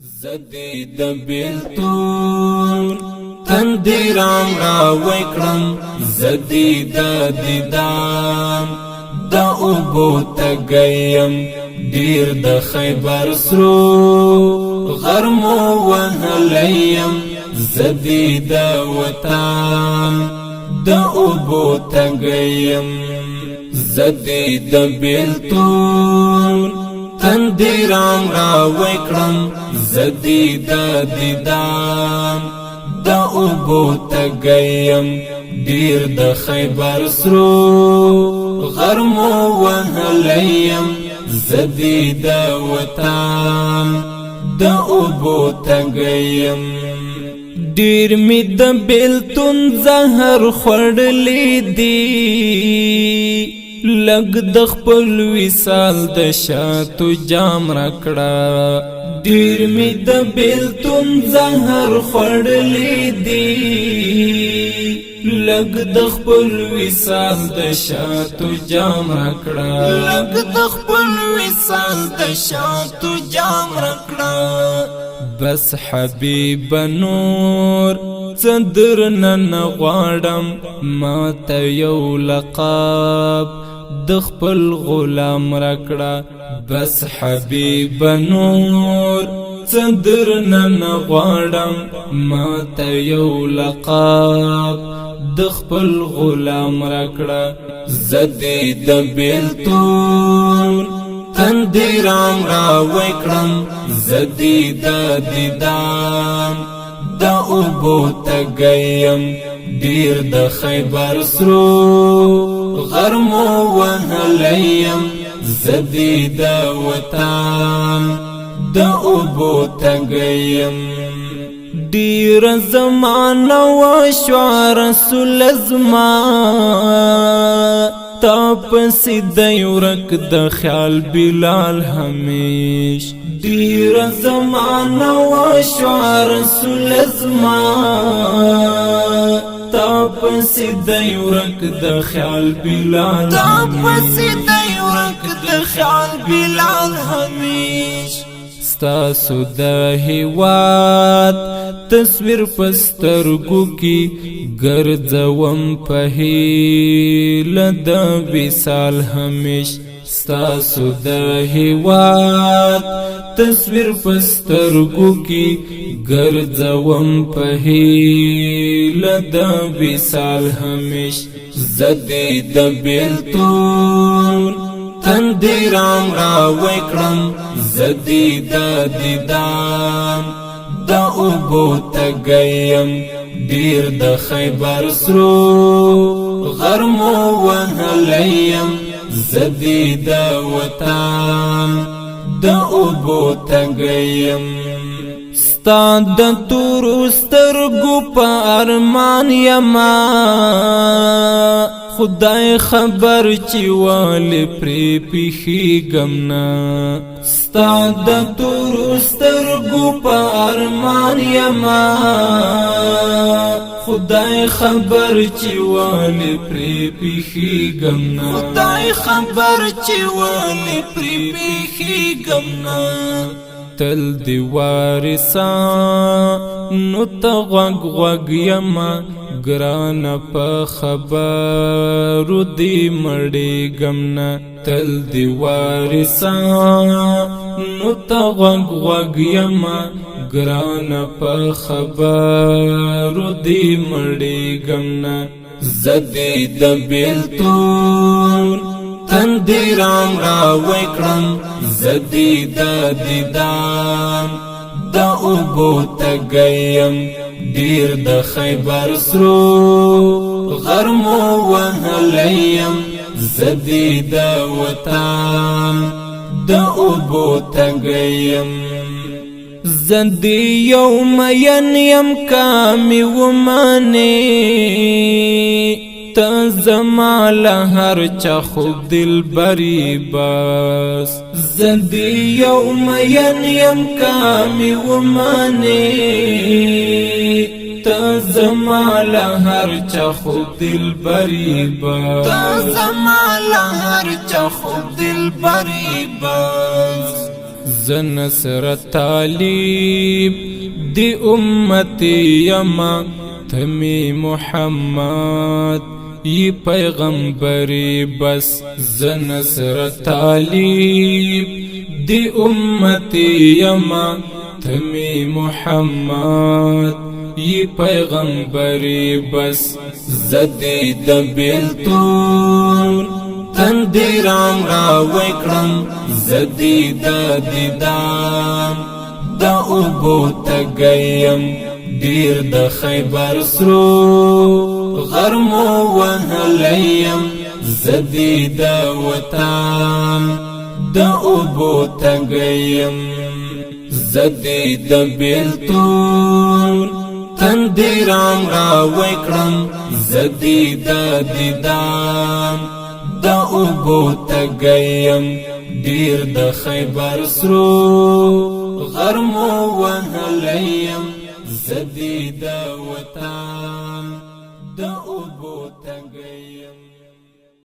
زدی د بیلتون تندیرام را وکړم زدی د دیدان د اوبو تګیم ډیر د خیبر سرو غرمو وهلیم زدی د وطن د اوبو تګیم زدی د بیلتون تندیرام را وکړم زدی د دیدان د اوبو تګیم ډیر د خیبر سرو غرمو وهلیم زدی د وطن د اوبو تګیم ډیر می د بیلتون زهر خوړلې دی لګ د خپل وصال د شاتو جام راکړه ډیر می د بیلتون زهر خوړلې دی لګ د خپل وصال د شاتو جام راکړه لګ د خپل وصال د شاتو جام راکړه بس حبیب نور صدر نن غواړم ما ته یو لقب د خپل غلام راکړه بس حبیب نور صدر نن غواړم ما ته یو لقب د خپل غلام راکړه زدی د بیلتون تندیرام را وکړم زدی د دیدان د اوبو تګیم ډیر د خیبر سرو غرمو وهلیم زدی د وطن د اوبو تګیم ډیر زمانه وشو رسول زما تا پسې د ورک د خیال بلال همیش ډیر زمانه وشو رسول زما تا پسې د ورک د خیال بلال تا پسې د ورک د خیال بلال همیش ستاسو د هیواد تصویر پسترګو کی ګرځوم په هیله د وصال همیش ستاسو د هیواد تصویر پسترګو کی ګرځوم په هیله د وصال همیش زدی د بیلتون تندیرام را وکړم زدی د دیدان د اوبو تګیم ډیر د خیبر سرو غرمو وهلیم زدی د وطن د اوبو تګیم ستا د تورو سترګو په ارمان یما خدای خبر چې والی پری پیخیږم نه ستا د تورو سترګو په ارمان یما خدای خبر چې والی پری پیخیږم نه خدای خبر چې والی پری پیخیږم نه تل دی وارثا نو ته غوږ غوږ یما ګران په خبرو دی مړېږم نه تل دی وارثا نو ته غوږ غوږ یما ګران په خبرو دی مړېږم نه زدی د بیلتون تندیرام را وکړم زدی د دیدان د اوبو تګیم ډیر د خیبر سرو غرمو وهلیم زدی د وطن د اوبو تګیم زدی یوم ینیم کامی ومانی تا زمال هر چا خوب دل بری بس زدی یوم ینیم کامی ومانی تا زمال هر چا خوب دل بری بس تا زمال هر چا خوب دل بری بس زنصر طالب دی امتی یما تمی محمد ی پیغمبری بس زنصر طالب دی امتی یما تمی محمد ی پیغمبری بس زدی د بیلتون تندیرام را وکرم زدی د دیدام دا اوبو تگیم دیر د خیبر سرو غرمو وهلیم زدی د وطن دا اوبو تگیم زدی د بیلتون تندیرام را وکرم زدی د دیدام دا اوبو تگیم دیر د خیبر سرو غرمو وهلیم زدی د وطن دا اوبو تگیم